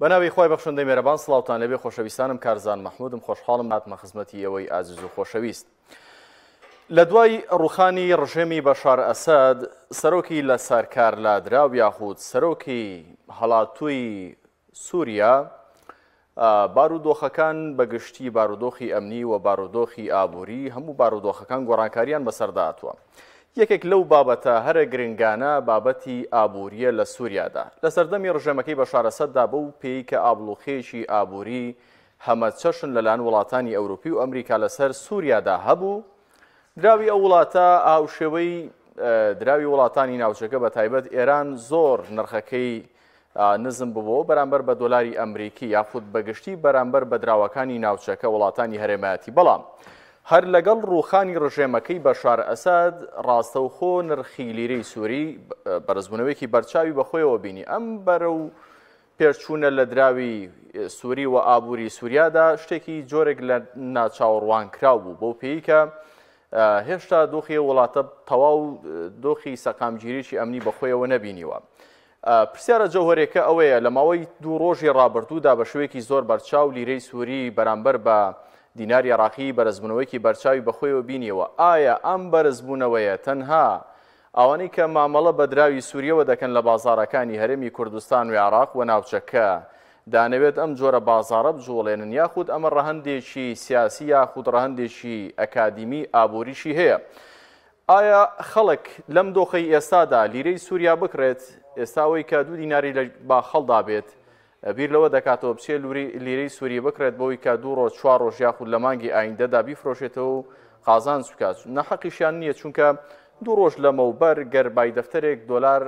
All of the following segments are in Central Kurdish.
بەناوی خۆی بەخشندەی مێرەبان سڵاوتان لەبێ خۆشەویستانم کارزان مەحمودم خۆشحاڵم هاتمە خزمەتی ئەوەی ئازیز و خۆشەویست. لە دوای ڕوخانی ڕژێمی بەشار ئەسەد سەرۆکی لە سەرکار لادراو یاخود سەرۆکی هەڵاتووی سووریا بارودۆخەکان بەگشتی بارودۆخی ئەمنی و بارودۆخی ئابووری هەموو بارودۆخەکان گۆڕانکاریان بەسەرداتوە. یەکێک لەو بابەتە هەرە گرنگانە بابەتی ئابووریە لە سووریادا. لە سەردەمی ڕژێمەکەی بەشار ئەسەددا بەو پێی کە ئابڵوخێکی ئابووری هەمە چەشن لەلایەن وڵاتانی ئەوروپی و ئەمریکا لەسەر سووریادا هەبوو، دراوی ئەو وڵاتە ئاوشێوەی دراوی وڵاتانی ناوچەکە بە تایبەت ئێران زۆر نرخەکەی نزم ببووە بەرامبەر بە دۆلاری ئەمریکی یاخود بەگشتی بەرامبەر بە دراوەکانی ناوچەکە وڵاتانی هەرێمایەتی. بەڵام هەر لەگەڵ ڕوخانی ڕژێمەکەی بەشار ئەسەد ڕاستەوخۆ نرخی لیرەی سووری بەرزبوونەوەیکی بەرچاوی بەخۆیەوە بینی. ئەم بەرەو پێشچوونە لە دراوی سووری و ئابووری سووریادا شتێکی جۆرێک لە ناچاوەڕوان کراو بوو بەو پێی کە هێشتا دۆخی وڵاتە تەواو دۆخی سەقامگیریی ئەمنی بەخۆیەوە نەبینیوە. پرسیارە جەوهەرێکە ئەوەیە لە ماوەی 2 ڕۆژی ڕابردوودا بە شوەیەکی زۆر بەرچاو لیرەی سووری بەرامبەر بە دیناری عێراقی بەرزبوونەوەیکی بەرچاوی بەخۆیەوە بینیەوە. ئایا ئەم بەرزبوونەوەیە تەنها ئەوانەی کە مامەڵە بە دراوی سووریەوە دەکەن لە بازاڕەکانی هەرێمی کوردستان و عێراق و ناوچەکە دانەوێت ئەم جۆرە بازاڕە بجوڵێنن یاخود ئەمە ڕەهەندێکی سیاسی یاخود ڕەهەندێکی ئەکادیمی ئابووریشی هەیە؟ ئایا خەڵک لەم دۆخەی ئێستادا لیرەی سووریا بکرێت ئێستاوەی کە 2 دیناری با خەڵدا بێت بیر لەوە دەکاتەوە بچێ لیرەی سووری بکرێت بەوەی کە 2 ڕۆژ 4 ڕۆژ یاخود لە مانگی ئایندەدا بیفرۆشێتەوە و قازانج بکات؟ نەحەقیشیان نییە، چونکە 2 ڕۆژ لەمەوبەر گەر بای دەفتەرێک دۆلار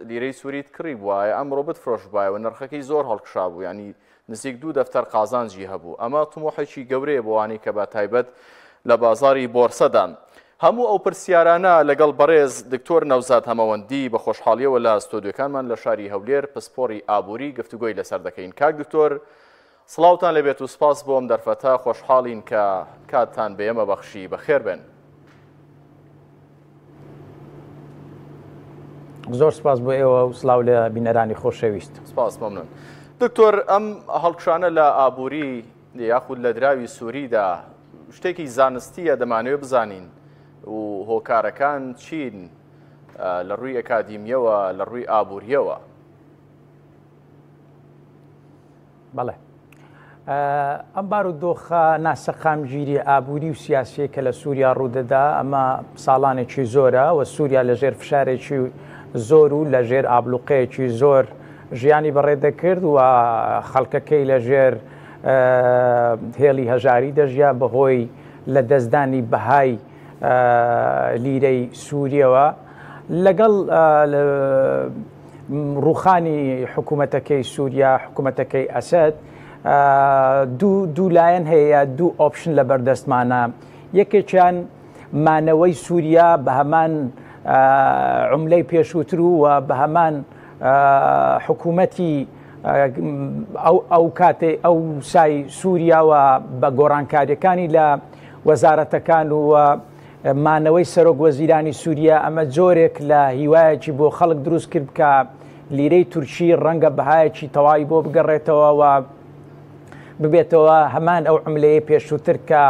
لیرەی سووریت کڕی بووایە ئەمڕۆ بتفرۆش بایەوە نرخەکەی زۆر هەڵکشا بوو، ینی نزیک 2 دەفتەر قازانجی هەبوو. ئەمە تمۆحێکی گەورەیە بۆوانی کە بە تایبەت لە بازاری بۆرسەدان. هەموو ئەو پرسیارانە لەگەڵ بەڕێز دکتۆر نەوزاد هەمەوەندی بە خۆشحاڵیەوە لە ستۆدیۆکانمان لە شاری هەولێر پسپۆڕی ئابووری گفتوگۆی لەسەر دەکەین. کاک دکتۆر سڵاوتان لەبێت و سپاس بۆم دەرفەتە، خۆشحاڵین کە کاتتان بێمە بەخشی بەخێر بێن. زۆر سپاس بۆ ئێوە و سڵاو لە بینەرانی خۆشەویست. سپاس مەمنون. دکتۆر ئەم هەڵکشانە لە ئابووری یاخود لە دراوی سووریدا شتێکی زانستیە دەمانوێت بزانین و هۆکارەکان چین لە ڕووی ئەکادیمیەوە لە ڕووی ئابووریەوە؟ بەڵێ ئەم بارودۆخە ناسەقامگیری ئابووری و سیاسیە کە لە سووریا ڕوودەدا ئەمە ساڵانێکی زۆرە و سووریا لەژێر فشارێکی زۆر و لەژێر ئابلوقەیەکی زۆر ژیانی بەڕێدەکرد و خەڵکەکەی لەژێر هێڵی هەژاری دەژیا بەهۆی لە دەستدانی بەهای لیرەی سووریەوە. لەگەڵ ڕوخانی حکوومەتەکەی سووریا حکوومەتەکەی ئەسەد دوو لایەن هەیە، 2 ئۆپشن لە بەردەستمانە. یەکێکیان مانەوەی سووریا بە هەمان عوملەی پێشووتر و بە هەمان حکوومەتی ئەو کاتێ ئەو سای سووریاوە بە گۆڕانکاریەکانی لە وەزارەتەکان و مانەوەی سەرۆک وەزیرانی سووریا. ئەمە جۆرێک لە هیوایەکی بۆ خەڵک دروست کرد کە لیرەی تورکی ڕەنگە بەهایەکی تەواوی بۆ بگەڕێتەوە و ببێتەوە هەمان ئەو عملەیە پێشووتر کە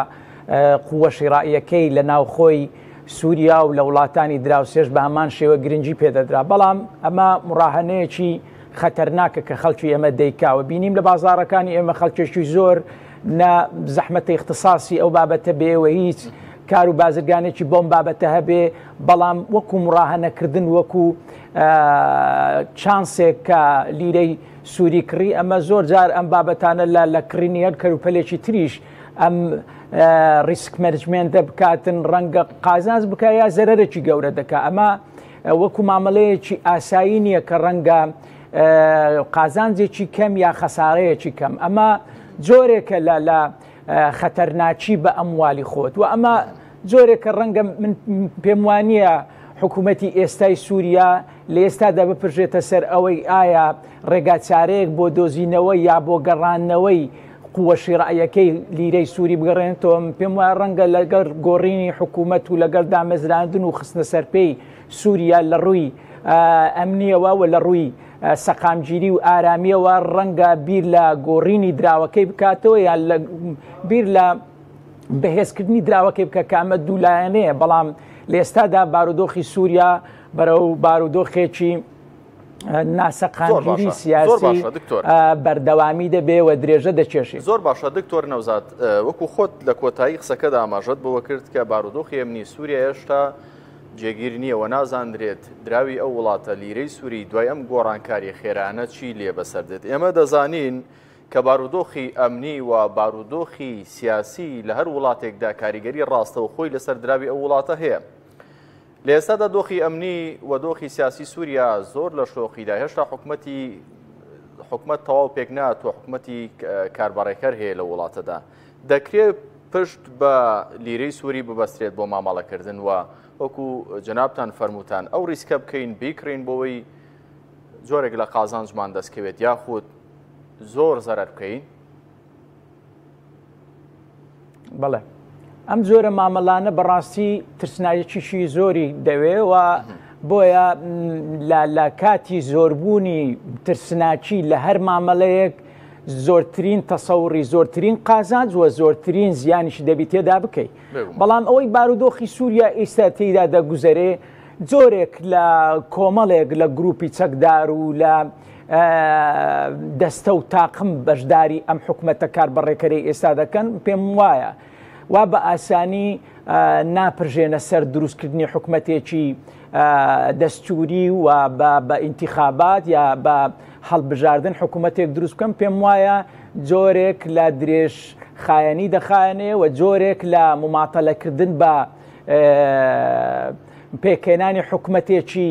قووە شیڕائیەکەی لە ناوخۆی سووریا و لە وڵاتانی دراوسێش بە هەمان شێوە گرنگی پێدەدرا. بەڵام ئەمە مڕاهەنەیەکی خەتەرناکە کە خەڵکی ئێمە دەیکاوە. بینیم لە بازاڕەکانی ئێمە خەڵکێکی زۆر نە زەحمەتە اختصاصی ئەو بابەتە بێەوە هیچ کار و بازرگانێکی بۆم بابەتە هەبێ، بەڵام وەکو مڕاهەنەکردن وەکو چانسێک کە لیرەی سووری کڕی ئەمە زۆر جار ئەم بابەتانە لە کڕینیەر کەروپەلێکی تریش ئەم ریسک مەنیجمنتە بکاتن ڕەنگە قازانج بکە یا زەرەرێکی گەورە دەکات. ئەمە وەکو مامەڵەیەکی ئاسایی نییە کە ڕەنگە قازانجێکی کەم یا خەسارەیەکی کەم. ئەمە جۆرێکە لە خەتەرناچی بە ئەموالی خۆت و ئەمە جۆرێکە ڕەنگە من پێم وانییە حکوومەتی ئێستای سووریا لە ئێستادا بپژێتە سەر ئەوەی ئایا ڕێگا چارەیەک بۆ دۆزینەوەی یا بۆ گەڕانەوەی قووە شیڕائیەکەی لیرەی سووری بگەڕێنێتەوە. پێم وایە ڕەنگە لەگەڵ گۆڕینی حکوومەت و لەگەڵ دامەزراندن و خستنە سەرپێی سووریا لە ڕووی ئەمنیەوە و لە ڕووی سەقامگیری و ئارامیەوە ڕەنگە بیر لە گۆڕینی دراوەکەی بکاتەوە یان بیر لە بەهێزکردنی دراوەکەی بکە کە ئەمە دوولایەنەیە بەڵام لە ئێستادا بارودۆخی سووریا بەرەو بارودۆخێکی ناسەقامگیری سیاسی بەردەوامی دەبێ و درێژە دەچێشێت. زۆر باشە دکتۆر نەوزاد وەکو خۆت لە کۆتایی قسەکەدا ئاماژەت بەوە کرد کە بارودۆخی ئەمنی سووریا هێشتا جێگیر نییەوە نازانرێت دراوی ئەو وڵاتە لیرەی سووری دوای ئەم گۆڕانکاری خێرانە چی لێ بەسەردێت. ئێمە دەزانین کە بارودۆخی ئەمنی و بارودۆخی سیاسی لە هەر وڵاتێکدا کاریگەری ڕاستەوە خۆی لەسەر دراوی ئەو وڵاتە هەیە. لە ئێستادا دۆخی ئەمنی و دۆخی سیاسی سووریا زۆر لە شۆخیدا هێشتا حکومەت تەواو پێک ناتوە حکومەتی کاربڕێکەر هەیە لە وڵاتەدا. دەکرێت پشت بە لیرەی سووری ببەسترێت بۆ مامەڵەکردن و وەکو جەنابتان فەرمووتان ئەو ریسکە بکەین بیکڕین بۆەوەی جۆرێک لە قازانجمان دەستکەوێت یاخود زۆر زەرەر بکەین. بەڵێ ئەم جۆرە مامەڵانە بەڕاستی ترسنایەکیشی زۆری دەوێ و بۆیە لە کاتی زۆربوونی ترسناکی لە هەر مامەڵەیەک زۆرترین تەسەوڕی زۆرترین قازانج و زۆرترین زیانیش دەبی تێدا بکەیت. بەڵام ئەوەی بارودۆخی سووریا ئێستا تێیدا دەگوزەرێ جۆرێک لە کۆمەڵێک لە گروپی چەکدار و لە دەستە و تاقم بەشداری ئەم حکومەتە کاربڕێکەرەی ئێستا دەکەن پێم وایە وا بە ئاسانی ناپرژێنە سەر دروستکردنی حکومەتێکی دەستوری و بە ئینتیخابات یا بە هەڵبژاردن حکوومەتێک دروست بکەم پێم وایە جۆرێک لە درێژ خایەنی دەخایەنێ و جۆرێک لە مماتەلەکردن بە پێکێنانی حکوومەتێکی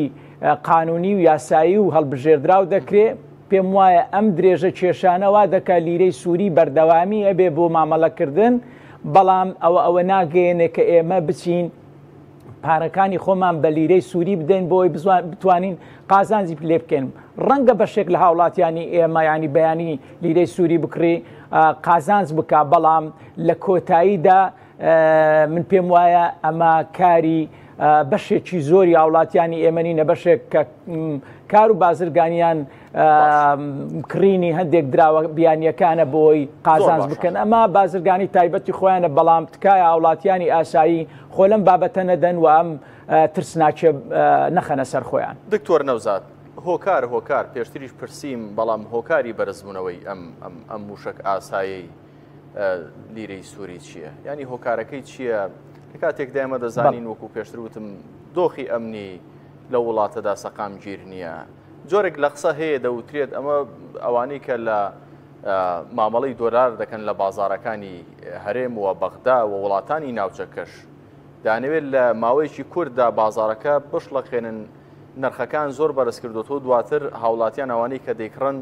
قانونی و یاسایی و هەڵبژێردراو دەکرێت. پێم وایە ئەم درێژە کێشانەوە دەکات لیرەی سووری بەردەوامی ئەبێ بۆ مامەڵەکردن بەڵام ئەوە ناگەێنێ کە ئێمە بچین پارەکانی خۆمان بە لیرەی سووری بدەین بۆی بتوانین قازانجی لێ بکەین. ڕەنگە بەشێک لە هاوڵاتیانی ئێمە ینی بەیانی لیرەی سووری بکڕی قازانج بکە بەڵام لە کۆتاییدا من پێم وایە ئەمە کاری بەشێکی زۆری هاوڵاتیانی ئێمەنی نە بەشێک کە کار و بازرگانیان کڕینی هەندێک دراوە بیانیەکانە بۆی قازانج بکەن ئەمە بازرگانی تایبەتی خۆیانە بەڵام تکایە هاوڵاتیانی ئاسایی خۆ لەم بابەتە نەدەن و ئەم ترسناکە نەخەنە سەر خۆیان. دکتۆر نەوزاد هۆکار پێشتریش پرسییم بەڵام هۆکاری بەرزبوونەوەی ئەم موشک ئاسایی لیرەی سووری چییە؟ ینی هۆکارەکەی چییە؟ کاتێکدا ئێمە دەزانین وەکو پێشتر وتم دۆخی ئەمنی لە وڵاتەدا سەقامگیر نییە. جۆرێک لە قسە هەیە دەوترێت ئەمە ئەوانەی کە لە مامەڵەی دۆلار دەکەن لە بازارەکانی هەرێم و بەغدا و وڵاتانی ناوچەکەش دانەوێت لە ماوەیەکی کووردا بازارەکە بشڵەخێنن نرخەکان زۆر بەرز کردوتەوە دواتر هاوڵاتیان ئەوانەی کە دەیکڕن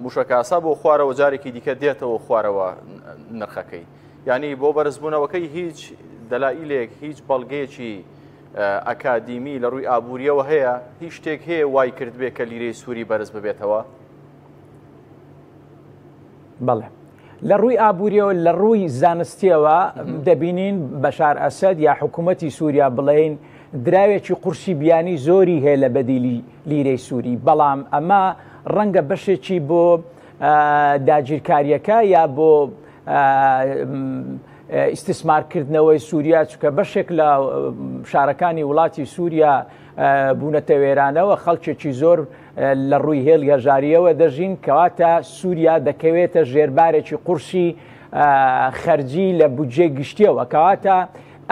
موشەکاسا بۆ خوارەوە جارێکی دیکە دێتەوە خوارەوە نرخەکەی. ینی بۆ بەرزبوونەوەکەی هیچ دەلائیلێک هیچ بەڵگەیەکی ئەکادیمی لە ڕووی ئابوووریەوە هەیە هیچ شتێک هەیە وای کرد بێ کە لیرەی سووری بەرز ببێتەوە؟ بەڵێ لە ڕووی ئابوووریەوە لە ڕووی زانستیەوە دەبینین بەشار ئەسەد یا حکوومەتی سووریا بڵێن دراوێکی قورسی بیانی زۆری هەیە لە بەدیلی لیرەی سووری بەڵام ئەمە ڕەنگە بەشێکی بۆ داگیرکاریەکە یا بۆ ئیستثمارکردنەوەی سووریا چکە بەشێک لە شارەکانی وڵاتی سووریا بوونەتە وێرانەوە خەڵکێکی زۆر لە ڕووی هێڵ هێژاریەوە دەژین کەواتە سووریا دەکەوێتە ژێربارێکی قورسی خەرجی لە بودجێ گشتیەوە کەواتە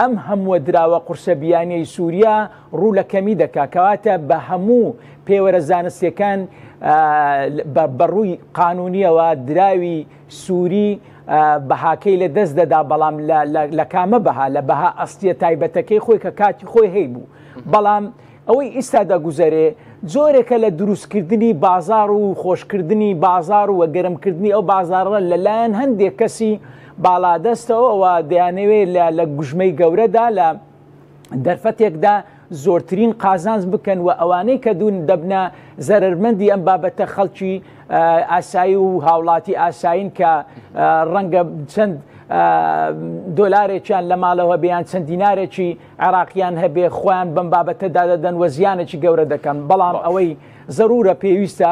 ئەم هەموو دراوە قورسە بیانیەی سووریا ڕوو لە کەمی دەکا کەواتە بە هەموو پێوەرە زانستیەکان بەڕووی قانونیەوە دراوی سووری بەهاکەی لە دەست دەدا بەڵام لە کامە بەها لە بەها ئەستیە تایبەتەکەی خۆی کە کاتی خۆی هەی بوو بەڵام ئەوەی ئێستا دەگوزەرێ جۆرێکە لە دروستکردنی بازار و خۆشکردنی بازار و وەگەرمکردنی ئەو بازارە لەلایەن هەندێک کەسی باڵادەستەوە دەیانەوێت لە گوژمەی گەورەدا لە دەرفەتێکدا زۆرترین قازانج بکەن و ئەوانەی کە دوون دەبنە زەرمەندی ئەم بابەتە خەڵکی ئاسایی و هاوڵاتی ئاساین کە ڕەنگە چەند دۆلارێکیان لە ماڵەوە بێیان چەند دینارێکی عێراقیان هەبێ خۆیان بەم بابەتەدا دەدەن وە زیانێکی گەورە دەکەن بەڵام ئەوەی ضرورە پێویستە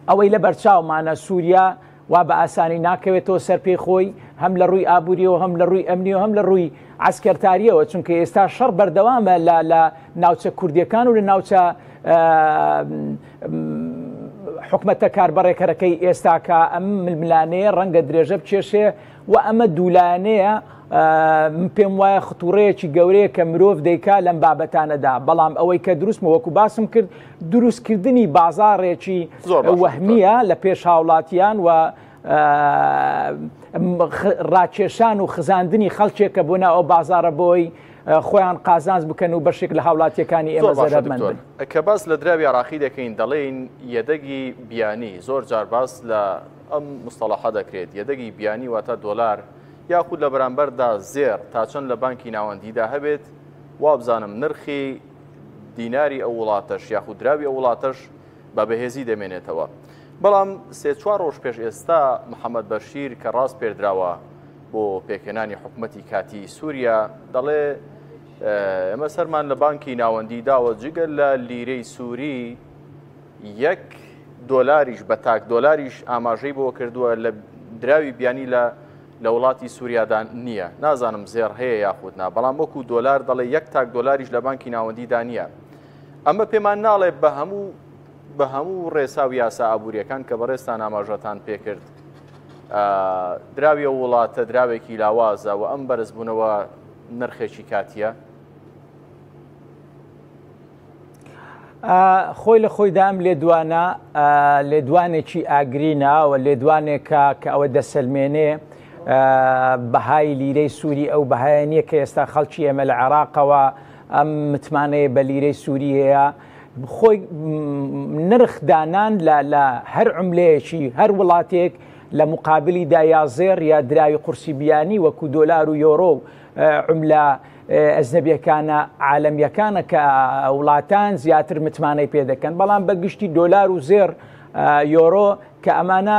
ئەوەی لە بەرچاومانە سووریا وا بە ئاسانی ناکەوێتەوە سەر پێی خۆی هەم لە ڕووی ئابووریەوە هەم لە ڕووی ئەمنیەوە هەم لە ڕووی عسکەرتاریەوە چونکە ئێستا شەڕ بەردەوامە لە ناوچە کوردیەکان و لە ناوچە حکومەتە کاربڕێکەرەکەی ئێستاکە ئەم ململانەیە ڕەنگە درێژە بچێشێ و ئەمە دوولانەیە پێم وایە خطوڕەیەکی گەورەیە کە مرۆڤ دەیکا لەم بابەتانەدا بەڵام ئەوەی کە دروستمە وەکو باسم کرد دروستکردنی بازاڕێکی وەهمیە لە پێش هاوڵاتیان و ڕاکێشان و خزاندنی خەڵکێکە بۆ ناو ئەو بازارە بۆی خۆیان قازانز بکەن و بەشێک لە هاوڵاتیەکانی ئێمە زەرمەند کە باس لە دراوی عراقی دەکەین دەڵێن یەدەگی بیانی زۆر جار باس لە ئەم مستەڵەحە دەکرێت یەدەگی بیانی واتە دۆلار یاخود لە بەرامبەردا زێر تا چەند لە بانکی ناوەندیدا هەبێت وابزانم نرخی دیناری ئەو وڵاتەش یاخود دراوی ئەو وڵاتەش بە بەهێزی دەمێنێتەوە بەڵام سێ چوار ڕۆژ پێش ئێستا محەممەد بەشیر کە ڕاست پێدراوە بۆ پێکێنانی حکوومەتی کاتی سووریا دەڵێ ئەمە سەرمان لە بانکی ناوەندی داوە جگەل لە لیرەی سووری یەک دۆلاریش بە تاک دۆلاریش ئاماژەی بۆ کردووە لە دراوی بیانی لە وڵاتی سووریادان نییە نازانم زێر هەیە یاخود نا بەڵام وەکو دۆلار دەڵێ یەک تاک دۆلاریش لە بانکی ناوەندیدا نییە ئەمە پێمان ناڵێ بە هەموو ڕێسا و یاسا ئابوووریەکان کە بەڕێستان ئاماژەتان پێکرد دراوی وڵاتە دراوێکی لاوازە و ئەم بەرزبوونەوە نرخێکی کاتیە خۆی لە خۆیدام لێدوانە لێدوانێکی ئاگرینە و لێدوانێکە کە ئەوە دەسەلمێنێ بەهای لیرەی سووری ئەو بەهایە نییە کە ئێستا خەڵکی ئێمە لە عێراقەوە ئەم متمانەیە بە لیرەی سووری هەیە خۆی نرخ دانان لە هەر عملەیەکی هەر وڵاتێک لە مقابلی دا یا زێر یا دراوی قورسی بیانی وەکو دۆلار و یۆرۆ عملە ئەزنەبیەکانە عالەمیەکانە کە وڵاتان زیاتر متمانەی پێ دەکەن بەڵام بەگشتی دۆلار و زێر یۆرۆ کە ئەمانە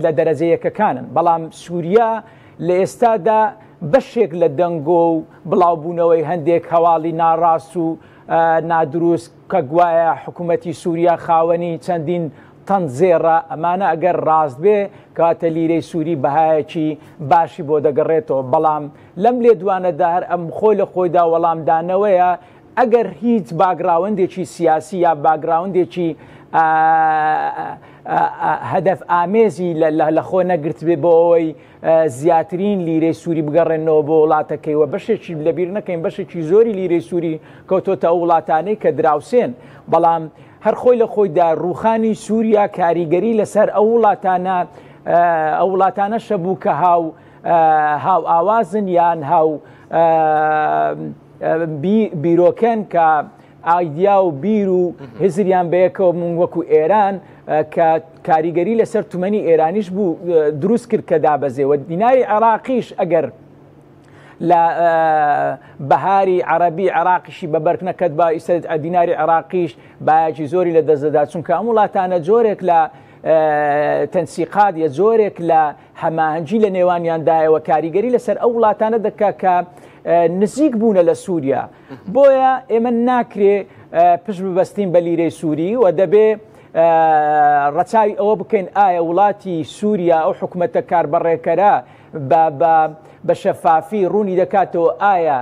لە دەرەجەیەکەکانن بەڵام سووریا لە ئێستادا بەشێک لە دەنگۆ و بڵاوبوونەوەی هەندێک هەواڵی ناڕاست و نادروست کە گوایە حکوومەتی سووریا خاوەنی چەندین تەن زێڕە ئەمانە ئەگەر ڕاست بێ کاتە لیرەی سووری بەهایەکی باشی بۆ دەگەڕێتەوە بەڵام لەم لێدوانەدا هەر ئەم خۆی لە خۆیدا وەڵامدانەوەیە ئەگەر هیچ باگراوندێکی سیاسی یا باگراوندێکی هەدەف ئامێزی لە خۆ نەگرت بێ بۆ ئەوەی زیاترین لیرەی سووری بگەڕێنەوە بۆ وڵاتەکەیوە بەشێکی لەبیر نەکەین بەشێکی زۆری لیرەی سووری کەوتۆتە ئەو وڵاتانەی کە دراوسێن بەڵام هەر خۆی لە خۆیدا ڕوخانی سووریا کاریگەری لەسەر ئەو وڵاتانە شەبوو کە هاو ئاوازن یان هاو بیرۆکەن کە ئایدیا و بیر و هزریان بەیەکەوە من وەکو ئێران کە کاریگەری لەسەر تومەنی ئێرانیش بوو دروست کرد کە دابەزێەوە دیناری عێراقیش ئەگەر لە بەهاری عەرەبی عێراقیشی بەبەرک نەکەت با ئیستا دیناری عێراقیش بایەکی زۆری لە دەستدەدا چونکە ئەم وڵاتانە جۆرێک لە تەنسیقات یا جۆرێک لە هەماهەنگی لە نێوانیاندایەوە کاریگەری لەسەر ئەو وڵاتانە دەکا کە نزیک بوونە لە سووریا بۆیە ئێمە ناکرێ پشت ببەستین بە لیرەی سووری و دەبێ ڕەچاوی ئەوە بکەین ئایا وڵاتی سووریا ئەو حکوومەتە کاربەڕێکەرە بە شەفافی ڕوونی دەکاتەوە ئایا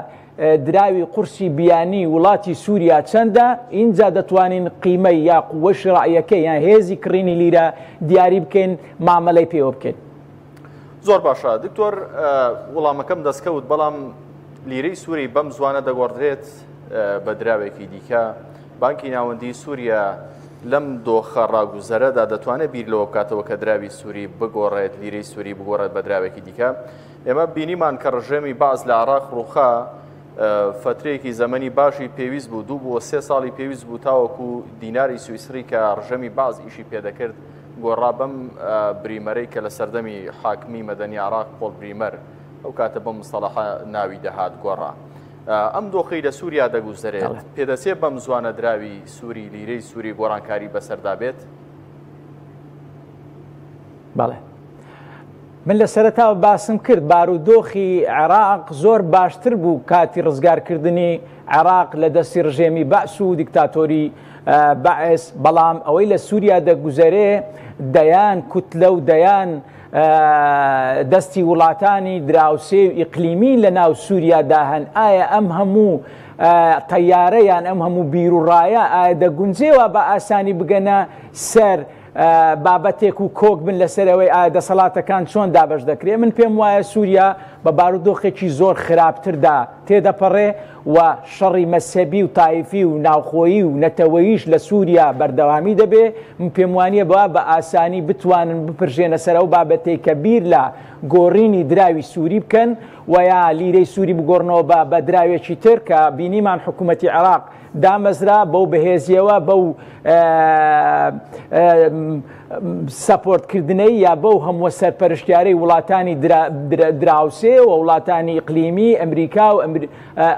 دراوی قورسی بیانی وڵاتی سووریا چەندە اینجا دەتوانین قیمەی یا قووە شڕعیەکەی یان هێزی کڕینی لیرە دیاری بکەین مامەلەی پێوە بکەین زۆر باشە دکتۆر وەڵامەکەم دەستکەوت بەڵام لیرەی سووری بەم زوانە دەگۆڕدرێت بە دراوێکی دیکە بانکی ناوەندی سووریا لەم دۆخە ڕاگوزەرەدا دەتوانێت بیر لەوە بکاتەوە کە دراوی سووری بگۆڕێت لیرەی سووری بگۆڕێت بە دراوێکی دیکە ئێمە بینیمان کە ڕژێمی باز لە عێراق ڕووخا فترەیەکی زەمەنی باشی پێویست بوو 2 بۆ 3 ساڵی پێویست بوو تاوەکو دیناری سویسری کە ڕژەمی باز ئیشی پێدەکرد گۆڕا بەم بریمەرەی کە لە سەردەمی حاکمی مەدەنی عێراق پۆڵ بریمەر ئەو کاتە بەم مستەڵەحە ناوی دەهات گۆڕا ئەم دۆخەی لە سووریا دەگوزارێت پێدەچێت بەم زوانە دراوی سووری لیرەی سووری گۆڕانکاری بەسەردا بێت بەڵێ من لە سەرەتاوە باسم کرد بارودۆخی عێراق زۆر باشتر بوو کاتی ڕزگارکردنی عێراق لە دەستی ڕژێمی بەعس و دیکتاتۆری بەعس، بەڵام ئەوەی لە سووریا دەگوزەرێ دەیان کوتلە و دەیان دەستی وڵاتانی دراوسێ و ئیقلیمی لە ناو سووریادا هەن. ئایا ئەم هەموو تەیارەیان ئەم هەموو بیرروڕایە ئایا دەگونجێەوە بە ئاسانی بگەنە سەر بابەتێک و کۆک بن لەسەرەوەی ئایا دەسەڵاتەکان چۆن دابەش دەکرێت؟ من پێم وایە سووریا بە بارودۆخێکی زۆر خراپتردا تێدەپەڕێ و شەڕی مەسەبی و تایفی و ناوخۆیی و نەتەوەییش لە سووریا بەردەوامی دەبێ. من پێم وانیە بە ئاسانی بتوانن بپرژێنە سەر ئەو بابەتەی کە بیر لە گۆڕینی دراوی سووری بکەن و یا لیرەی سووری بگۆڕنەوە بە دراوێکی تر کە بینیمان حکوومەتی عێراق دامەزرا بەو بەهێزیەوە بەو سەپۆرتکردنەی یا بەو هەموو سەرپەرشتیارەی وڵاتانی دراوسێ و وڵاتانی ئیقلیمی ئەمریکا و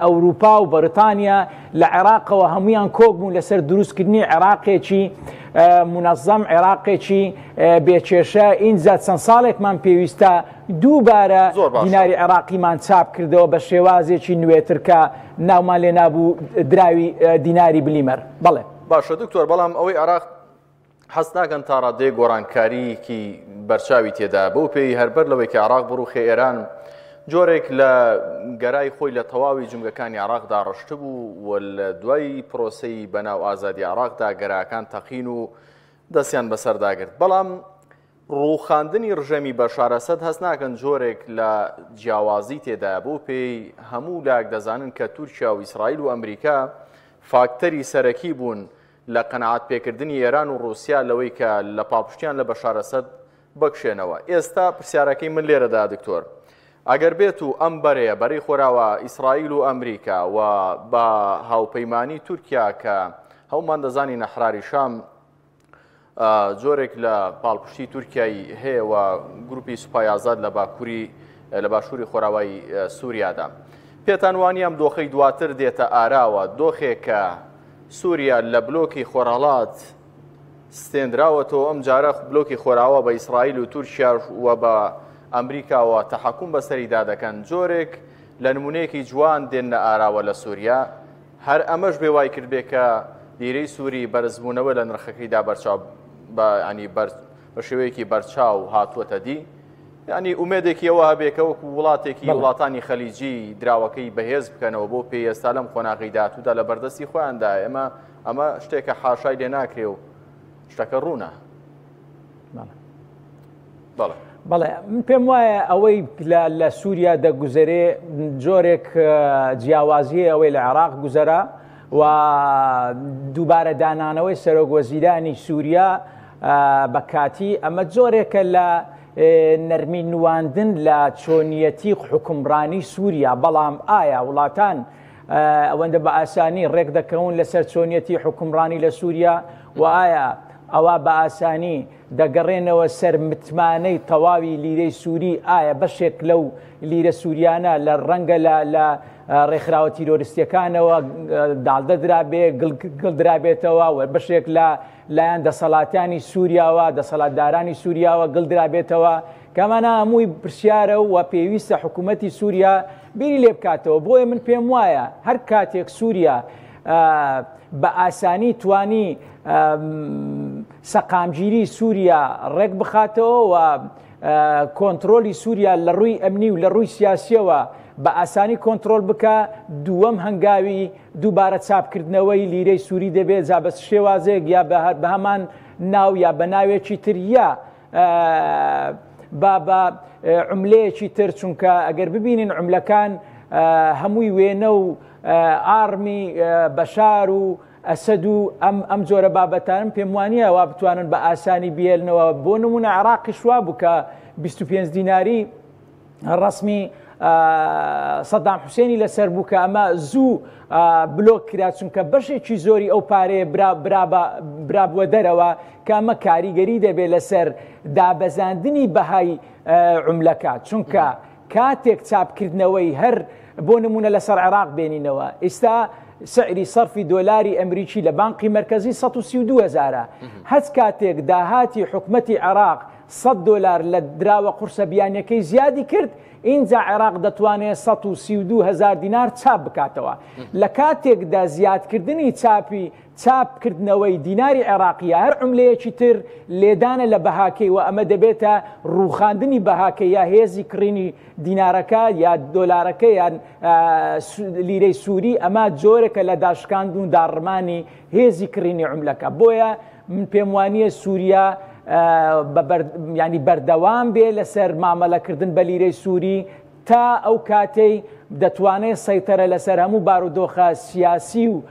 ئەوروپا و بەریتانیا لە عێراقەوە هەمویان کۆک بوون لەسەر دروستکردنی عێراقێکی منەظەم، عێراقێکی بێکێشە. ئینجا چەند ساڵێکمان پێویستە دووبارە دیناری عێراقیمان چاپ کردەوە بە شێوازێکی نوێتر کە ناومان لێ نابوو دراوی دیناری بلیمەر. بەڵێ باشە دکتۆر، بەڵام ئەوەی عێراق حەز ناکەن تا ڕادەیە گۆڕانکاریکی بەرچاوی تێدا بەو پێی هەربەر لەوەی کە عێراق بڕوخێ ئێران جۆرێک لە گەرای خۆی لە تەواوی جنگەکانی عێراقدا ڕشت بوو و لە دوای پرۆسەی بەناو ئازادی عێراقدا گەراکان تەقین و دەستیان بەسەرداگرت. بەڵام ڕووخاندنی ڕژەمی بەشار ئەسەد هەست ناکەن جۆرێک لە جیاوازی تێدا بۆ پێی هەموو لاک دەزانن کە تورکیا و ئیسرائیل و ئەمریکا فاکتەری سەرەکی بوون لە قەنەعات پێکردنی ئێران و رووسیا لەوەی کە لە پاڵپشتیان لە بەشار ئەسەد بکشێنەوە. ئێستا پرسیارەکەی من لێرەدا دکتۆر، ئەگەر بێت و ئەم بەرەیە بەرەی خۆراوە ئیسرائیل و ئەمریکا و بە هاوپەیمانی تورکیا کە هەومان دەزانی نەحراری شام جۆرێک لە پاڵپشتی تورکیایی هەیە و گروپی سوپای ئازاد لە باشووری خۆراوای سووریادا، پێتان وانی ئەم دۆخەی دواتر دێتە ئاراوە دۆخێک کە سووریا لە بلۆکی خۆرهەڵات ستێنراوەتەوە ئەم جارە بلۆکی خۆراوە بە ئیسرائیل و تورکیا و بە ئەمریکاوە تەحەکوم بەسەریدا دەکەن، جۆرێک لە نمونەیەکی جوان دێنە ئاراوە لە سووریا. هەر ئەمەش بێ وای کرد بێ کە لیرەی سووری بەرزبوونەوە لە نرخەکەیدا بەرچاو بە شێوەیەکی بەرچاو هاتووەتە دی. ینی ئومێدێکی ئەوە هەبێکە وەکو وڵاتێکی وڵاتانی خەلیجی دراوەکەی بەهێز بکەنەوە بۆ پێی ئێستا لەم خۆناغی داهاتوودا لە بەردەستی خۆیاندا. ئەمە شتێکە حاشای لێ ناکرێ و شتەکە ڕوونە. بەڵێ من پێم وایە ئەوەی لە سووریا دەگوزەرێ جۆرێک جیاوازیە ئەوەی لە عێراق گوزەرا و دووبارە دانانەوەی سەرۆکوەزیرانی سووریا بە کاتی ئەمە جۆرێکە لە نەرمی نواندن لە چۆنیەتی حکومڕانی سووریا. بەڵام ئایا وڵاتان ئەوەندە بە ئاسانی ڕێک دەکەون لەسەر چۆنیەتی حکومڕانی لە سووریا و ئایا ئەوە بە ئاسانی دەگەڕێنەوە سەر متمانەی تەواوی لیرەی سووری؟ ئایا بەشێک لەو لیرە سووریانە لە ڕەنگە لە ڕێکخراوە تیرۆریستیەکانەوە داڵدەدرابێ گڵدرابێتەوە و بەشێک لە لایەن دەسەڵاتیانی سووریاوە دەسەڵاتدارانی سووریاوە گڵدرابێتەوە کەمانە هەمووی پرسیارە و پێویستە حکوومەتی سووریا بیری لێ بکاتەوە. بۆیە من پێم وایە هەر کاتێک سووریا بە ئاسانی توانی سەقامگیری سووریا ڕێک بخاتەوە و کۆنتترۆلی سووریا لە ڕووی ئەمنی و لە ڕووی سیاسیەوە بە ئاسانی کۆنتترۆل بکە، دووەم هەنگاوی دووبارە چاپکردنەوەی لیرەی سووری دەبێت جا بە شێوازێک یا بە هەمان ناو یا بە ناوێکی تر یا بە عملەیەکی تر، چونکە ئەگەر ببینین عملەکان هەمووی وێنە و ئارمی بەشار و ئەسەد و ئەم جۆرە بابەتانم پێم وانیە وا بتوانن بە ئاسانی بێنەوە. بۆ نمونە عێراقی شوا بوو کە 25 دیناری ڕسمی سەدام حوسێنی لەسەر بوو کە ئەمە زوو بلۆک کرا، چونکە بەشێکی زۆری ئەو پارەیە برابووە دەرەوە کە ئەمە کاریگەری دەبێت لەسەر دابەزاندنی بەهای عملەکە، چونکە کاتێک چاپکردنەوەی هەر بۆ نمونە لەسەر عێراق بێنینەوە ئێستا سعری سەرفی دۆلاری ئەمریکی لە بانقی مرکزی 132,000. هەچ کاتێک داهاتی حکومەتی عێراق $100 لە دراوە قورسە بیانیەکەی زیادی کرد، اینجا عێراق دەتوانێت 132,000 دینار چاپ بکاتەوە. لە کاتێکدا زیادکردنی چاپکردنەوەی دیناری عێراقیە هەر عملەیەکی تر لێدانە لە بەهاکەی و ئەمە دەبێتە ڕووخاندنی بەهاکە یا هێزی کڕینی دینارەکە یا دۆلارەکە یان لیرەی سووری، ئەمە جۆرێکە لە داشکاند و داڕمانی هێزی کڕینی عملەکە. بۆیە من پێم وانییە سووریا ینی بەردەوام بێ لەسەر مامەلەکردن بە لیرەی سووری تا ئەو کاتەی دەتوانێت سەیتەرە لەسەر هەموو بارودۆخە سیاسی و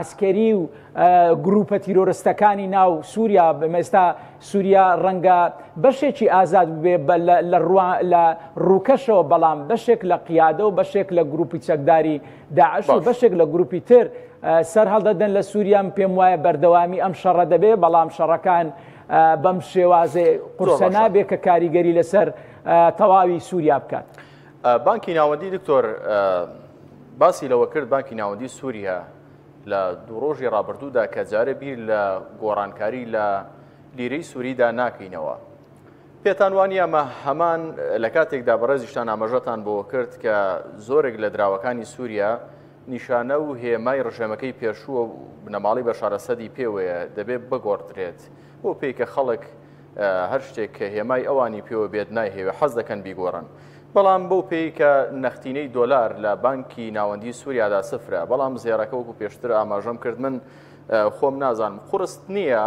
عسکەری و گروپە تیرۆرستەکانی ناو سووریا. ئێستا سووریا ڕەنگە بەشێکی ئازاد بێ لە ڕووکەشەوە، بەڵام بەشێک لە قیادە و بەشێک لە گروپی چەکداری داعش و بەشێک لە گروپی تر سەر هەڵدەدەن لە سووریا. پێم وایە بەردەوامی ئەم شەڕە دەبێ، بەڵام شەڕەکان بەم شێوازێ قورسە نابێت کە کاریگەری لەسەر تەواوی سووریا بکات. بانکی ناوەندی دکتۆر باسی لەوە کرد بانکی ناوەندی سووریا لە دوو ڕۆژی ڕابردوودا کە جارە بیر لە گۆڕانکاری لە لیرەی سووریدا ناکەینەوە. پێتان وانە ئەمە هەمان لە کاتێکدا بەڕێزیشتان ئاماژەتان بۆ کرد کە زۆرێک لە دراوەکانی سووریا نیشانە و هێمای ڕژێمەکەی پێشووە بنەماڵی بەشار ئەسەدی پێوەیە دەبێت بگۆڕدرێت بۆ پێی کە خەڵک هەر شتێک کە هێمای ئەوانی پێوە بێت نایهێوێ حەز دەکەن بیگۆڕن. بەڵام بەو پێی کە نەختینەی دۆلار لە بانکی ناوەندی سووریادا سفرە، بەڵام زیێڕەکە وەکو پێشتر ئاماژەم کرد من خۆم نازانم قورست نییە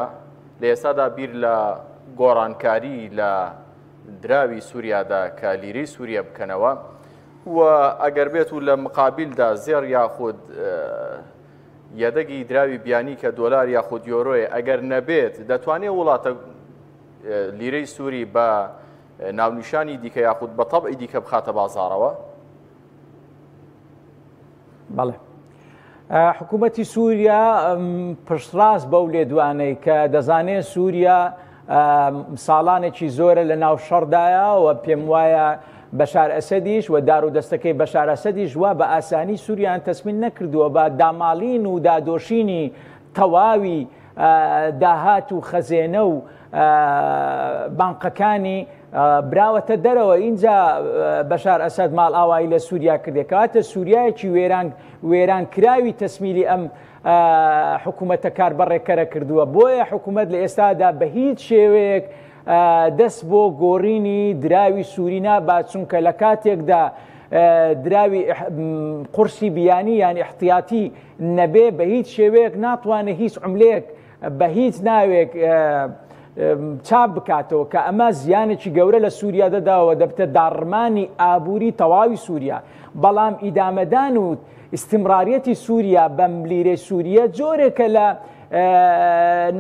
لە ئێستادا بیر لە گۆڕانکاری لە دراوی سووریادا کە لیرەی سووریا بکەنەوە و ئەگەر بێت و لە مقابلدا زێر یاخود یەدەگی دراوی بیانی کە دۆلار یاخود یۆرۆیە ئەگەر نەبێت دەتوانێت وڵاتە لیرەی سووری بە ناونیشانی دیکە یاخود بە تەبعی دیکە بخاتە بازاڕەوە؟ بەڵێ حکوومەتی سووریا پشتڕاست بەو لێدوانەی کە دەزانێت سووریا ساڵانێکی زۆرە لە ناو شەڕدایە و پێم وایە بەشار ئەسەدیش و دار و دەستەکەی بەشار ئەسەدیش وا بە ئاسانی سووریان تەسمین نەکردووە بە داماڵین و دادۆشینی تەواوی داهات و خەزێنە و بانقەکانی براوەتە دەرەوە. اینجا بەشار ئەسەد ماڵ ئاوایی لە سووریا کردێکەواتە سووریایەکی وێران کراوی تەسمیلی ئەم حکوومەتە کاربەڕێکەرە کردووە. بۆیە حکوومەت لە ئێستادا بە هیچ شێوەیەک دەست بۆ گۆڕینی دراوی سووری نابات، چونکە لە کاتێکدا دراوی قورسی بیانی یان احتیاتی نەبێ بە هیچ شێوەیەک ناتوانێت هیچ عملەیەک بە هیچ ناوێک چاپ بکاتەوە کە ئەمە زیانێکی گەورە لە سووریا دەداوە، دەبتە داڕمانی ئابووری تەواوی سووریا. بەڵام ئیدامەدان و استیمڕاریەتی سووریا بەم لیرەی سووریە جۆرێکە لە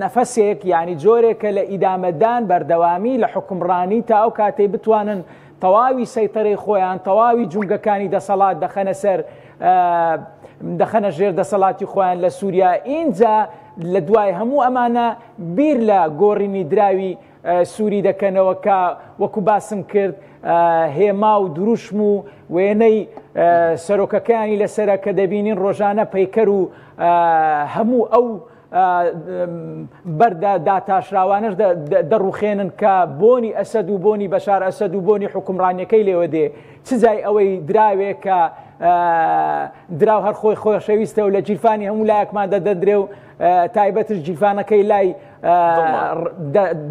نەفەسێک یعنی جۆرێکە لە ئیدامەدان بەردەوامی لە حکومڕانی تا ئەو کاتەی بتوانن تەواوی سەیتەرەی خۆیان تەواوی جونگەکانی دەسەڵات دەخەنە ژێر دەسەڵاتی خۆیان لە سووریا. اینجا لە دوای هەموو ئەمانە بیر لە گۆڕینی دراوی سووری دەکەنەوە کە وەکو باسم کرد هێما و دروشم و وێنەی سەرۆکەکانی لەسرە کە دەبینین ڕۆژانە پەیکەر و هەموو ئەو بەردە داتاشراوانش دەڕوخێنن کە بۆنی ئەسەد و بۆنی بەشار ئەسەد و بۆنی حکومڕانیەکەی لێوە دێ چ جای ئەوەی دراوێک کە دراو هەر خۆی خۆشەویستە و لە جیرفانی هەموو لایەکمان دەدەندرێ و تایبەتش جیرفانەکەی لای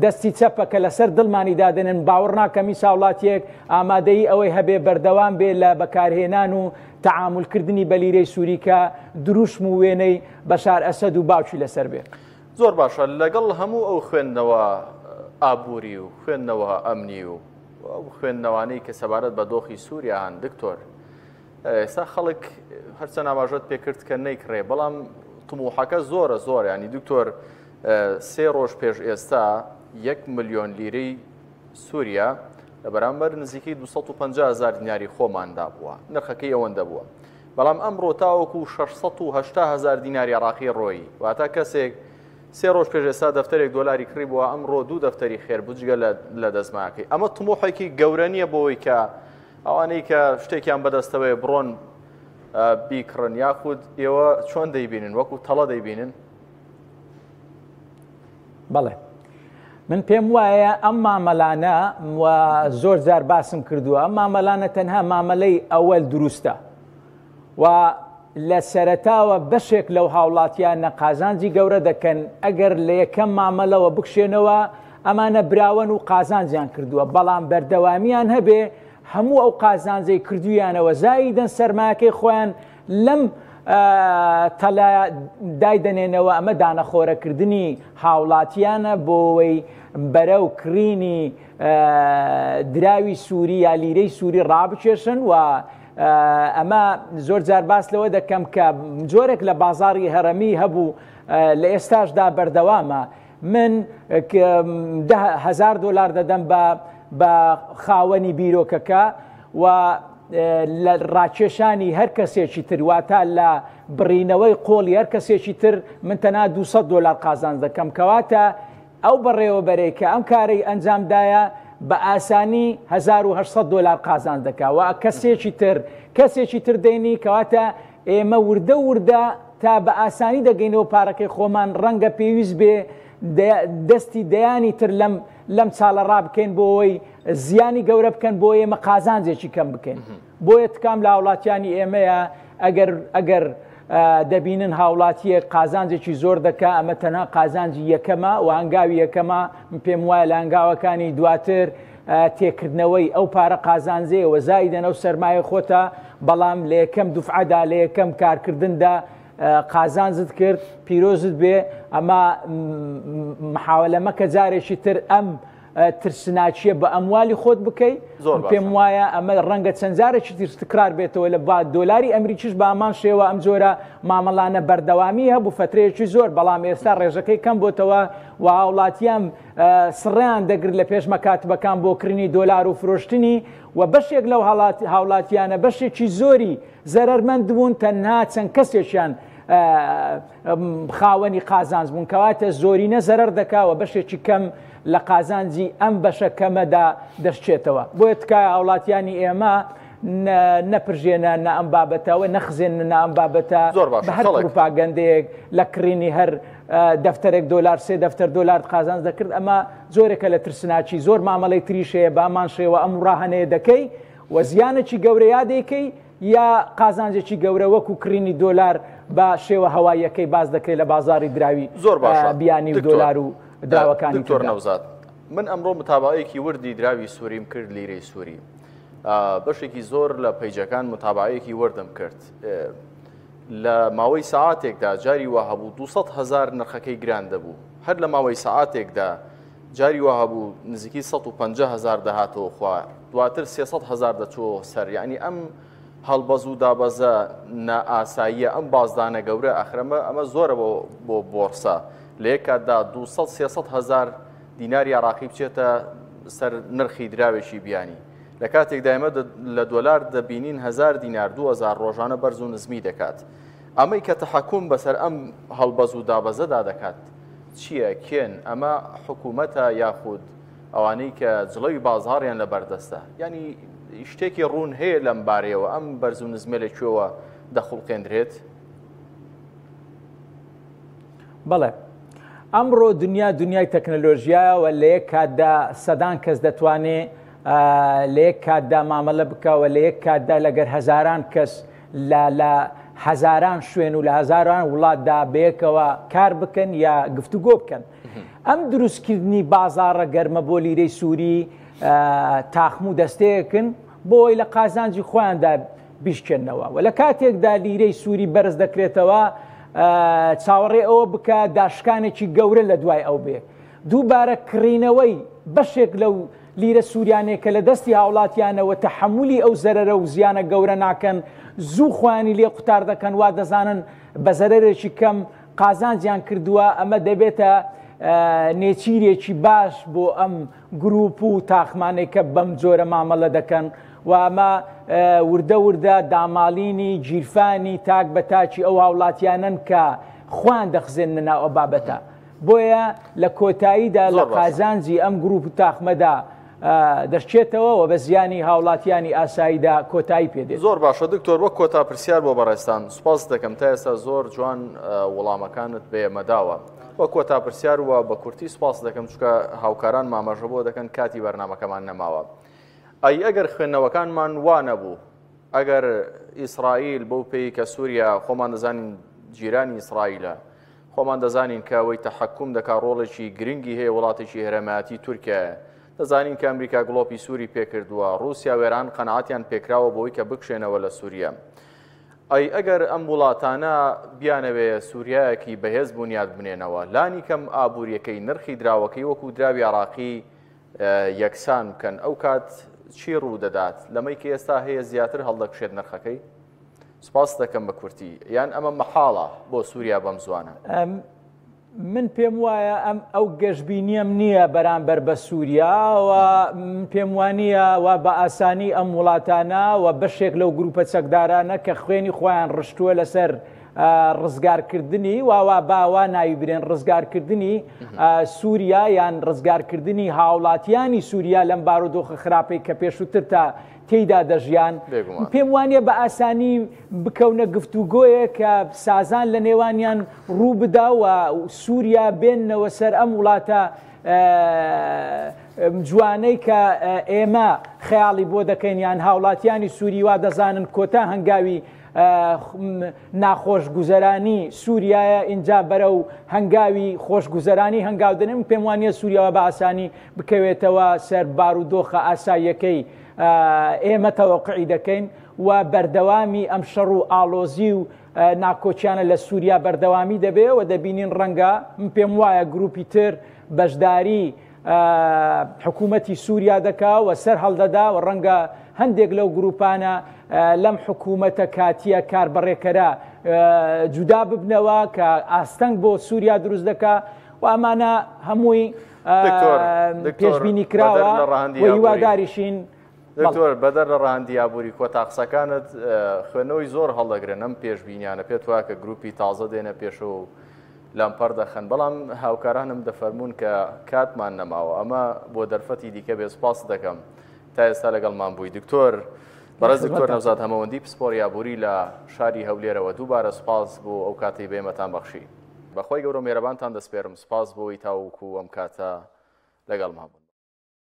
دەستی چەپە کە لەسەر دڵمانی دادنن باوەڕ ناکەمی ساوڵاتیەک ئامادەی ئەوەی هەبێ بەردەوام بێ لە بەکارهێنان و تەعاملکردنی بە لیرەی سووری کە دروشم و وێنەی بەشار ئەسەد و باوکی لەسەر بێ. زۆر باشە لەگەڵ هەموو ئەو خوێندنەوە ئابووری و خوێندنەوە ئەمنی و خوێندنەوانەی کە سەبارەت بە دۆخی سووریا هەن دکتۆر ئێستا خەڵک هەرچەند ئاماژەت پێکرد کە نەیکڕێ بەڵام تموحەکە زۆر ینی دکتۆر 3 ڕۆژ پێش ئێستا 1 ملیۆن لیرەی سووریا لە بەرامبەر نزیکەی 250,000 دیناری خۆماندا بووە، نرخەکەی ئەوەندە بووە. بەڵام ئەمڕۆ تاوەکو 680,000 دیناری عێراقی ڕۆیی، واتە کەسێک 3 ڕۆژ پێش ئێستا دەفتەرێک دۆلاری کڕی بووە، ئەمڕۆ 2 دەفتەری خێربجگە لە دەستماکەی. ئەمە تموحێکی گەورە نییە بۆەوەی کە ئەوانەی کە شتێکیان بەدەستەوەی بڕۆن بیکڕن یاخود ئێوە چۆن دەیبینن وەکو تەڵە دەیبینن؟ بەڵێ من پێم وایە ئەم مامەلانە زۆر جار باسم کردووە ئەم مامەلانە تەنها مامەلەی ئەوەل دروستە و لە سەرەتاوە بەشێک لەو هاوڵاتیانە قازانجی گەورە دەکەن ئەگەر لە یەکەم مامەلەوە بکشێنەوە ئەمانە براون و قازانجیان کردووە بەڵام بەردەوامیان هەبێ هەموو ئەو قازانجەی کردویانەوە زایدەن سەرمایەکەی خۆیان لەم تەلایە دایدەنێنەوە ئەمە دانەخۆرەکردنی هاوڵاتیانە بۆەوەی بەرەو کرینی دراوی سووری یا لیرەی سووری ڕابچێشن و ئەمە زۆر جار باس لەوە دەکەم کە جۆرێک لە بازاڕی هەرەمی هەبوو لە ئێستاشدا بەردەوامە من $10,000 دەدەم بە خاوەنی بیرۆکەکە و لە ڕاکێشانی هەر کەسێکی تر واتە لە بڕینەوەی قۆڵی هەر کەسێکی تر من تەنها $200 قازانج دەکەم کەواتە ئەو بەڕێوەبەرێک کە ئەم کارەی ئەنجامدایە بە ئاسانی $1,800 قازانج دەکات و کەسێکی تر دەینی کەواتە ئێمە وردە تا بە ئاسانی دەگەینەوە پارەکەی خۆمان ڕەنگە پێویست بێ دەستی دەیانی تر لەم چاڵە ڕابکەین بۆەوەی زیانی گەورە بکەن بۆ ئێمە قازانجێکی کەم بکەین بۆیە تکام لە هاوڵاتیانی ئێمەیە ئەگەر دەبینن هاوڵاتیە قازانجێکی زۆر دەکا ئەمە تەنها قازانجی یەکەمە و هەنگاوی یەکەمە پێم وایە لە هەنگاوەکانی دواتر تێکردنەوەی ئەو پارە قازانجەیەوە زایدەن ئەو سەرمایە خۆتە بەڵام لە یەکەم دوفعەدا لە یەکەم کارکردندا قازانجت کرد پیرۆزت بێ ئەمە محاولەمە کە جارێکی تر ئەم ترسناچیە بە ئەموالی خۆت بکەیت پێم وایە ئەمە ڕەنگە چەند جارێکی تکرار بێتەوە لە $1 ئەمریکیش بە ئەمان شێوە ئەم جۆرە مامەڵانە بەردەوامی هەبوو فترەیەکی زۆر بەڵام ئێستا ڕێژەکەی کەم بۆتەوە و هاوڵاتیان سڕیان دەگرت لە پێش مەکاتبەکان بۆ کردنی $، و فرۆشتنی و بەشێک لەو هاوڵاتیانە بەشێکی زۆری زەرەرمەند بوون تەنها چەند کەسێکیان خاوەنی قازانج بوون کەواتە زۆرینە زەرەر دەکاوە بەشێکی کەم لە قازانجی ئەم بەشە کەمەدا دەشتێتەوە بۆیە تکایە هاوڵاتیانی ئێمە نەپرژێنە نە ئەم بابەتەوە نەخزێنە نە ئەم بابەتە بە هەر پروپاگەندەیەک لە کڕینی هەر دەفتەرێک $، $3 قازانج دەکرد ئەمە زۆرێکە لە ترسناچی زۆر مامەڵەی تریشەیە بامان شێوە ئەم ڕاهەنەیە دەکەی و زیانێکی گەورەیا دەیکەی یا قازانجێکی گەورە وەکو کڕینی $، بە شێوە هەواییەکەی باز دەکەی لە بازاری دراوی زۆر باشە بیانی و $، و دراوەکانی دکتۆر نەوزاد من ئەمڕۆ متابعەیەکی وردی دراوی سووریم کرد لیرەی سووری بەشێکی زۆر لە پەیجەکان متابعەیەکی وردم کرد لە ماوەی سەعاتێکدا جاری وا هەبوو 200,000 نرخەکەی گران دەبوو هەر لە ماوەی سەعاتێکدا جاری وا هەبوو نزیکی 150,000 دەهاتەوە خوار دواتر 300,000 دەچۆ سەر یعنی ئەم هەڵبەز و دابەزە نائاساییە ئەم بازدانە گەورە ئەخرەمە ئەمە زۆرە بۆ بۆرسا لە یەک کاتدا 200-300,000 دیناری عراقی بچێتە سەر نرخی دراوێکی بیانی لە کاتێکدا ئێمە لە $، دەبینین 1,000 دینار 2,000 ڕۆژانە بەرز و نزمی دەکات ئەمەی کە تەحەکوم بەسەر ئەم هەڵبەز و دابەزەدا دەکات چییە کێن ئەمە حکوومەتە یاخود ئەوانەی کە جڵەوی بازاڕیان لە بەردەستە ینی شتێکی ڕوون هەیە لەم بارەیەوە ئەم بەرز و نزمە لەکوێوە دەخڵقێنرێت بەڵێ ئەمڕۆ دنیای تەکنەلۆژیایەوە لە یەک کاتدا سەدان کەس دەتوانێت لە یەک کاتدا مامەڵە بکەوە لە یەک کاتدا لەگەر هەزاران کەس لە هەزاران شوێن و لە هەزاران وڵاتدا بەیەکەوە کار بکەن یا گفتوگۆ بکەن ئەم دروستکردنی بازاڕە گەرمە بۆ لیرەی سووری تاخم و دەستەیەکن بۆی لە قازانجی خۆیاندا بیشکێنەوە و لە کاتێکدا لیرەی سووری بەرز دەکرێتەوە چاوەڕێ ئەوە بکە داشکانێکی گەورە لە دوای ئەو بێ دووبارە کڕینەوەی بەشێک لەو لیرە سووریانێک کە لە دەستی هاوڵاتیانەوە تەحەمولی ئەو زەرەرە و زیانە گەورە ناکەن زوو خوانی لێ قوتار دەکەن وا دەزانن بە زەرەرێکی کەم قازانجیان کردووە ئەمە دەبێتە نێچیرێکی باش بۆ ئەم گروپ و تاخمانێک کە بەم جۆرە مامەڵە دەکەن و ئەمە وردە داماڵینی گیرفانی تاک بە تاچی ئەو هاوڵاتیانن کە خوان دەخزێنە ناو ئەو بابەتە بۆیە لە کۆتاییدا لە قازانجی ئەم گروپ و تاخمەدا دەشتێتەوە و بە زیانی هاوڵاتیانی ئاساییدا کۆتایی پێدێت زۆر باشە دکتۆر وەک کۆتا پرسیار بۆ بەڕێستان سوپاس دەکەم تا ئێستا زۆر جوان وەڵامەکانت بێمەداوە وە کۆتا پرسیار وە بە کورتی سوپاس دەکەم چونکە هاوکاران مامەژەبەوە دەکەن کاتی بەرنامەکەمان نەماوە. ئەی ئەگەر خوێندنەوەکانمان وا نەبوو، ئەگەر ئیسرائیل بەو پێی کە سووریا خۆمان دەزانین جیرانی ئیسرائیلە، خۆمان دەزانین کە ئەوەی تەحەکوم دەکا ڕۆڵێکی گرنگی هەیە وڵاتێکی هەرێمایەتی تورکیایە، دەزانین کە ئەمریکا گڵۆپی سووری پێکردووە، رووسیا وێران قەنەعەتیان پێکراوە بۆی کە بکشێنەوە لە سووریا. ئەی ئەگەر ئەم وڵاتانە بیانەوێ سووریایەکی بەهێز بنیاد بنێنەوە، لانی کەم ئابوووریەکەی نرخی دراوەکەی وەکو دراوی عراقی یەکسان بکەن، ئەو کات چی ڕوو دەدات لەمەی کە ئێستا هەیە زیاتر هەڵدەکشێت نرخەکەی؟ سپاس دەکەم بە کورتی. یان ئەمە مەحاڵە بۆ سووریا بەم زوانە؟ من پێم وایە ئەو گەشتبینیەم نییە بەرامبەر بە سووریا و پێم وانە و بە ئاسانی ئەم وڵاتانە و بەشێک لەو گروپە چەکدارانە کە خوێنی خۆیان ڕشتووە لەسەر ڕزگارکردنی واوا باوا ناویبرێن ڕزگارکردنی سووریا یان ڕزگارکردنی هاوڵاتیانی سووریا لەم بارودۆخە خراپەی کە پێشووتر تا تێیدا دەژیان. پێم وانە بە ئاسانی بکەونە گفتوگۆیە کە سازان لە نێوانیان ڕوو بدا و سووریا بێننەوە سەر ئەم وڵاتە جوانەی کە ئێمە خەیاڵی بۆ دەکەین یان هاوڵاتیانی سووری وا دەزانن کۆتا هەنگاوی ناخۆشگوزەرانی سووریایە اینجا بەرەو هەنگاوی خۆشگوزەرانی هەنگاودنم پێم وانە سووریەوە بە ئاسانی بکەوێتەوە سەر بارودۆخە ئاساییەکەی ئێمە تەوەقعی دەکەین و بەردەوامی ئەم شەڕ و ئاڵۆزی و ناکۆچیانە لە سووریا بەردەوامی دەبێ و دەبینین ڕەنگە پێم وایە گروپی تر بەشداری حکوومەتی سووریا دەکا و سەر هەڵدەدا و ڕەنگە هەندێک لەو گروپانە لەم حکوومەتە کاتیە کاربڕێکەرە جودا ببنەوە کە ئاستەنگ بۆ سووریا دروست دەکا و ئەمانە هەمووی پێشبینی کراوە و هیواداریشین. دکتۆر بەدەر لە ڕاهەندی یابووری کۆتا قسەکانت خوێنەوەی زۆر هەڵدەگرن ئەم پێشبینیانە پێت وایە کە گروپی تازە دێنە پێشە و لەمپەر دەخەن، بەڵام هاوکارانم دەفەرمونون کە کاتمان نەماوە. ئەمە بۆ دەرفەتی دیکە بێ سپاس دەکەم تا ئێستا لەگەڵمان بووی. دکتۆر بەڕێز دکتۆر نەوزاد هەمەوەندی پسپۆڕ یابووری لە شاری هەولێرەوە دووبارە سپاس بۆ ئەو کاتەی بێمەتان بەخشی. بەخۆی گەورە مێرەبانتان دەسپێرم. سپاس بۆی تاوکو ئەم کاتە لەگەڵمان بوون.